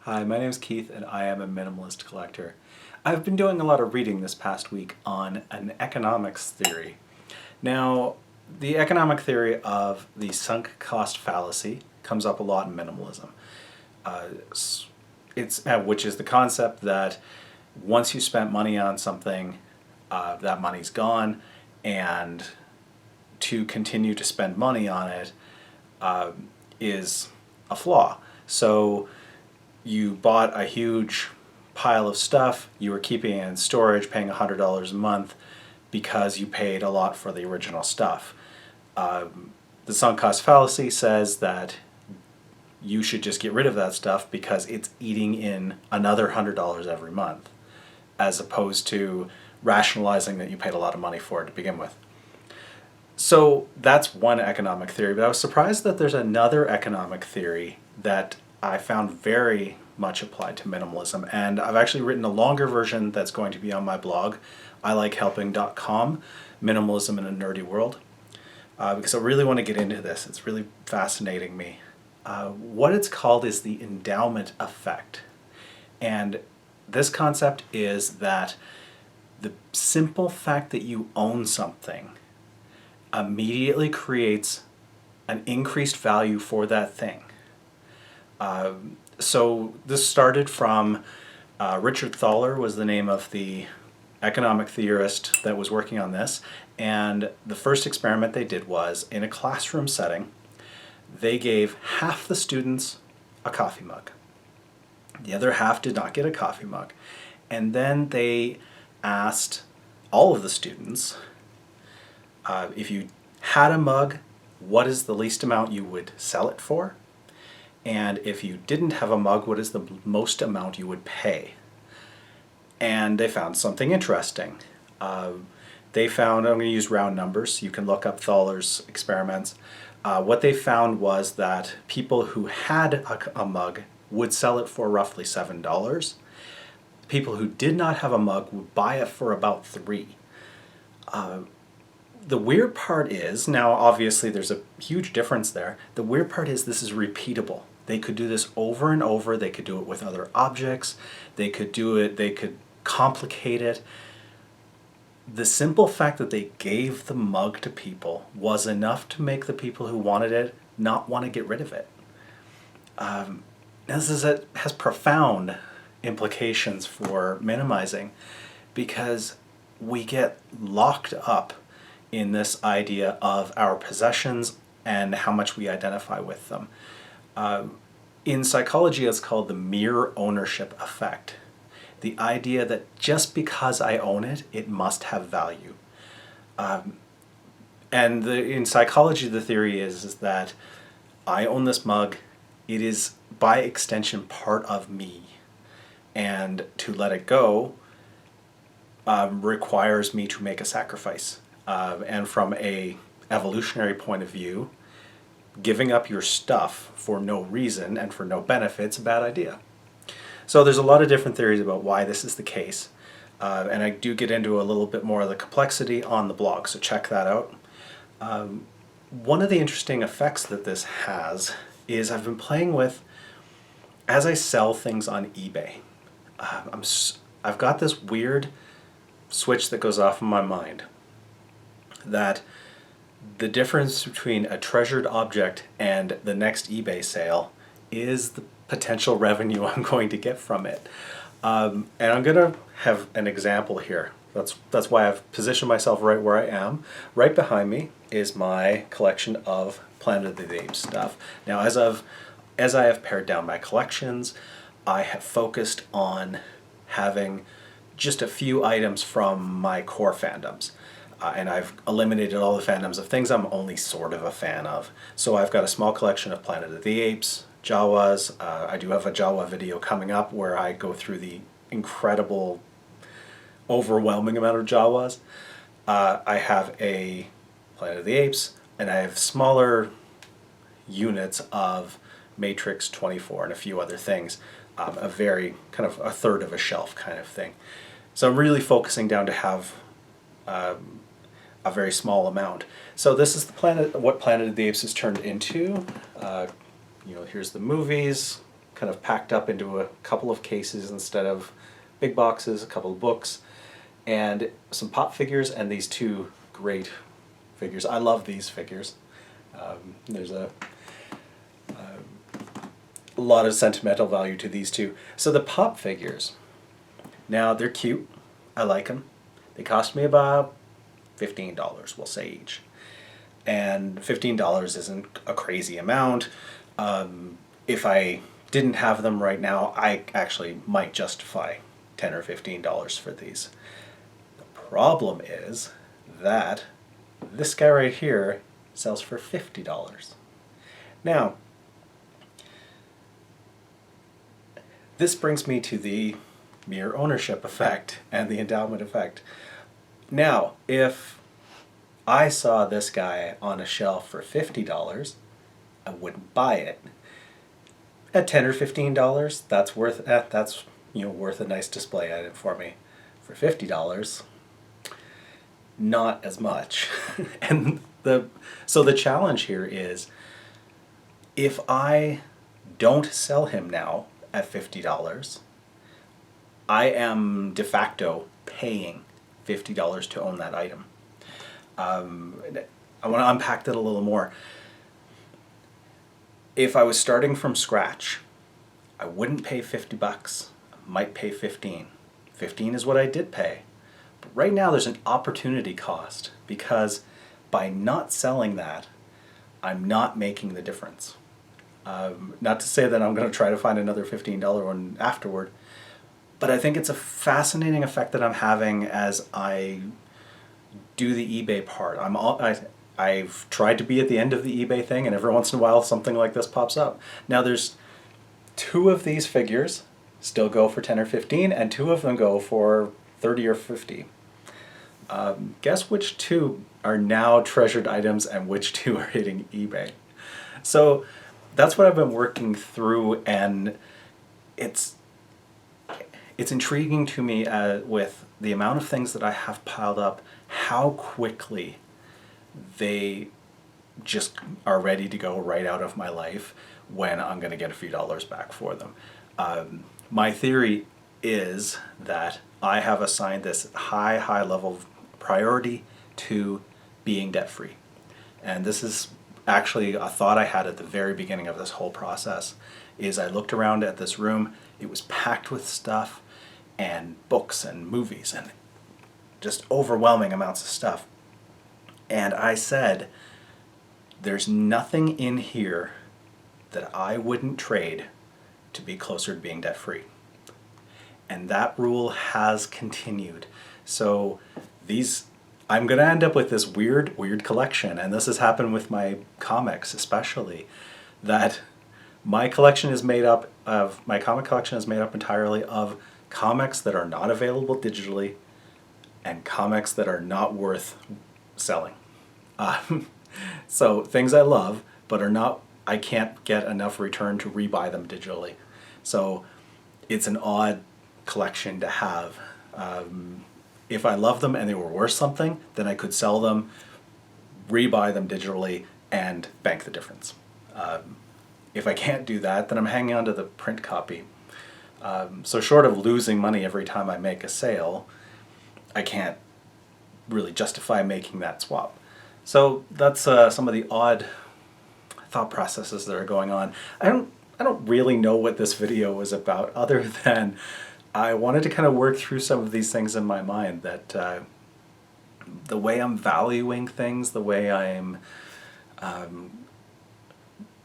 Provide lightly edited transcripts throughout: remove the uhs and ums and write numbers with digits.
Hi, my name is Keith and I am a minimalist collector. I've been doing a lot of reading this past week on an economics theory. Now, the economic theory of the sunk cost fallacy comes up a lot in minimalism. Which is the concept that once you spent money on something, that money's gone, and to continue to spend money on it is a flaw. So you bought a huge pile of stuff, you were keeping it in storage, paying $100 a month because you paid a lot for the original stuff. The sunk cost fallacy says that you should just get rid of that stuff because it's eating in another $100 every month, as opposed to rationalizing that you paid a lot of money for it to begin with. So that's one economic theory, but I was surprised that there's another economic theory that I found very much applied to minimalism, and I've actually written a longer version that's going to be on my blog, iLikeHelping.com, Minimalism in a Nerdy World, because I really want to get into this. It's really fascinating me. What it's called is the endowment effect, and this concept is that the simple fact that you own something immediately creates an increased value for that thing. So this started from Richard Thaler was the name of the economic theorist that was working on this, and the first experiment they did was in a classroom setting. They gave half the students a coffee mug. The other half did not get a coffee mug. And then they asked all of the students, if you had a mug, what is the least amount you would sell it for? And if you didn't have a mug, what is the most amount you would pay? And they found something interesting. They found, I'm going to use round numbers, you can look up Thaler's experiments. What they found was that people who had a mug would sell it for roughly $7. People who did not have a mug would buy it for about $3. The weird part is, now obviously there's a huge difference there, the weird part is this is repeatable. They could do this over and over, they could do it with other objects, they could complicate it. The simple fact that they gave the mug to people was enough to make the people who wanted it not want to get rid of it. It has profound implications for minimizing, because we get locked up in this idea of our possessions and how much we identify with them. In psychology, it's called the mere ownership effect. The idea that just because I own it, it must have value. In psychology, the theory is that I own this mug, it is by extension part of me, and to let it go requires me to make a sacrifice. And from a evolutionary point of view, giving up your stuff for no reason and for no benefit is a bad idea. So there's a lot of different theories about why this is the case, and I do get into a little bit more of the complexity on the blog, so check that out. One of the interesting effects that this has is I've been playing with, as I sell things on eBay, I've got this weird switch that goes off in my mind that the difference between a treasured object and the next eBay sale is the potential revenue I'm going to get from it. And I'm going to have an example here. That's why I've positioned myself right where I am. Right behind me is my collection of Planet of the Apes stuff. Now, as I have pared down my collections, I have focused on having just a few items from my core fandoms. And I've eliminated all the fandoms of things I'm only sort of a fan of. So I've got a small collection of Planet of the Apes, Jawas. I do have a Jawa video coming up where I go through the incredible, overwhelming amount of Jawas. I have a Planet of the Apes, and I have smaller units of Matrix 24 and a few other things. A very kind of a third of a shelf kind of thing. So I'm really focusing down to have a very small amount. So this is what Planet of the Apes has turned into. Here's the movies, kind of packed up into a couple of cases instead of big boxes, a couple of books, and some pop figures and these two great figures. I love these figures. There's a lot of sentimental value to these two. So the pop figures, now they're cute. I like them. They cost me about $15, we'll say, each. And $15 isn't a crazy amount. If I didn't have them right now, I actually might justify $10 or $15 for these. The problem is that this guy right here sells for $50. Now, this brings me to the mere ownership effect and the endowment effect. Now, if I saw this guy on a shelf for $50, I wouldn't buy it. At $10 or $15, that's worth worth a nice display item for me. For $50, not as much. And so the challenge here is, if I don't sell him now at $50, I am de facto paying $50 to own that item. I want to unpack that a little more. If I was starting from scratch, I wouldn't pay $50. I might pay $15. $15 is what I did pay. But right now there's an opportunity cost, because by not selling that, I'm not making the difference. Not to say that I'm going to try to find another $15 one afterward, but I think it's a fascinating effect that I'm having as I do the eBay part. I've tried to be at the end of the eBay thing, and every once in a while something like this pops up. Now there's two of these figures still go for 10 or 15, and two of them go for 30 or 50. Guess which two are now treasured items and which two are hitting eBay? So that's what I've been working through, and it's intriguing to me with the amount of things that I have piled up, how quickly they just are ready to go right out of my life when I'm going to get a few dollars back for them. My theory is that I have assigned this high level of priority to being debt-free. And this is actually a thought I had at the very beginning of this whole process. Is I looked around at this room, it was packed with stuff and books and movies and just overwhelming amounts of stuff. And I said, there's nothing in here that I wouldn't trade to be closer to being debt-free. And that rule has continued. So I'm going to end up with this weird collection, and this has happened with my comics especially, that my comic collection is made up entirely of comics that are not available digitally and comics that are not worth selling. So things I love, but I can't get enough return to rebuy them digitally. So it's an odd collection to have. If I love them and they were worth something, then I could sell them, rebuy them digitally, and bank the difference. If I can't do that, then I'm hanging on to the print copy. So short of losing money every time I make a sale, I can't really justify making that swap. So that's some of the odd thought processes that are going on. I don't really know what this video was about, other than I wanted to kind of work through some of these things in my mind, that the way I'm valuing things, the way I'm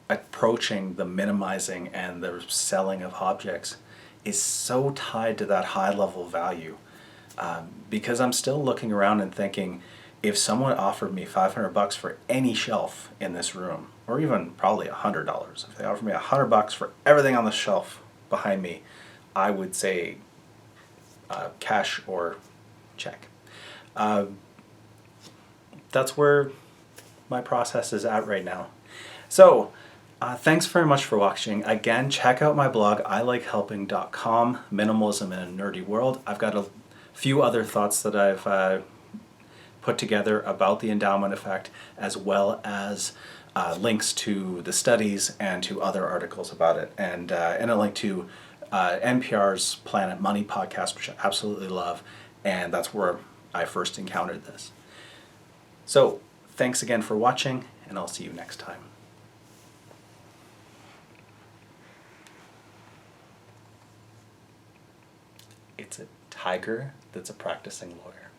approaching the minimizing and the selling of objects is so tied to that high level value. Because I'm still looking around and thinking, if someone offered me $500 for any shelf in this room, or even probably $100, if they offered me $100 for everything on the shelf behind me, I would say cash or check. That's where my process is at right now. So thanks very much for watching. Again, check out my blog, ilikehelping.com, Minimalism in a Nerdy World. I've got a few other thoughts that I've put together about the endowment effect, as well as links to the studies and to other articles about it, and a link to NPR's Planet Money podcast, which I absolutely love, and that's where I first encountered this. So thanks again for watching, and I'll see you next time. It's a tiger that's a practicing lawyer.